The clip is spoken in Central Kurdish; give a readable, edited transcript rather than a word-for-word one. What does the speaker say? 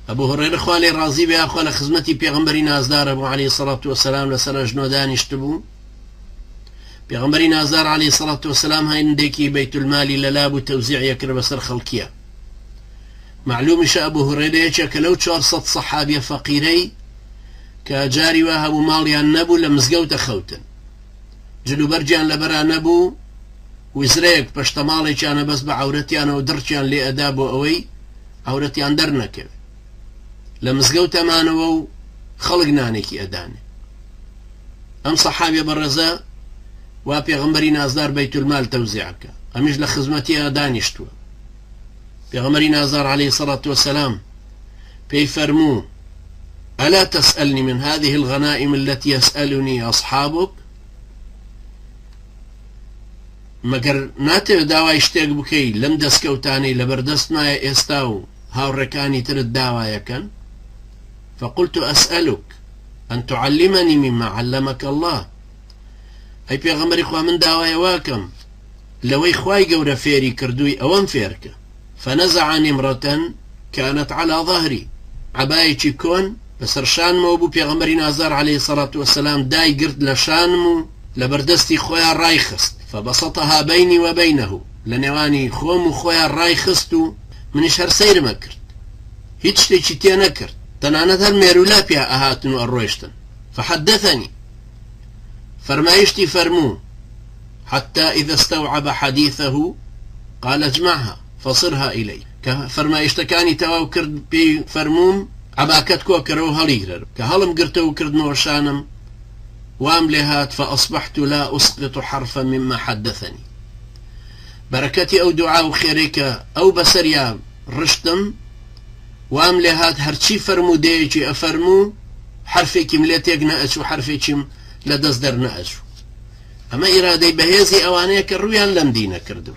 أبو هريرة خوالي رازي بها خوال خزمتي بيغمبري نازدار أبو عليه الصلاة والسلام لسر جنو دانشتبو بيغمبري نازدار عليه الصلاة والسلام هاي نديكي بيت المال للاب توزيع يكر بسر خلقية معلوم أبو هريرة كلو 400 صحابي فقيري كجاري وهبو ماليان نبو لمزقوت خوتن جلو برجان لبرا نبو وزريك بشتمالي كان بس بعورتيان ودرتيان لأدابو أوي عورتيان درنك لمزقوت أمانو خلقنانيكي أداني أم صحابي برزا وبيغمبري نازدار بيت المال توزيعك أمش لخزمتي أدانيشتوا بيغمبري نازدار عليه الصلاة والسلام بيفرمو ألا تسألني من هذه الغنائم التي يسألني أصحابك مگر ناتێ داوای شتێک بکەی لەم دەستکەوتانەی لەبەردەست مایە ئێستا و هاوڕێکانی ترت داوایەکەن فقلت أسألك أن تعلمني مما علمك الله أي پێغەمبەری خوا من داوایە واکەم لەوەی خوای گەورە فێری کردووی ئەوەم فێرکە فنزع نمرة كانت على ظهري عبايتي كون بسر شانمەوە بوو پێغەمبەری نازار عليه الصلاة والسلام دای گرت لە شانم و لەبەردەستی خۆیان ڕایخست فبسطها بيني وبينه لنواني خوم وخويا الراي خستو منش هر سير ما كرت هيت شتيكي تينا كرت تنانت هالميرولا بيها أهاتن وأرويشتن فحدثني فرمايشتي فرمو حتى إذا استوعب حديثه قال اجمعها فصرها إلي فرمايشتكاني تواو كرد بي فرموم عباكتكو كرو هليغرر كهلم قرتو كرد نورشانم وام لهات فأصبحت لا أسقط حرفا مما حدثني بركتي أو دعاء خيرك أو بسريا رشتم وام لهات هرشي فرمو ديجي أفرمو حرفك مليتيك نأجو حرفك لدزدر نأجو أما إرادي بهيزي أوانيك الرويان لم دينا كردو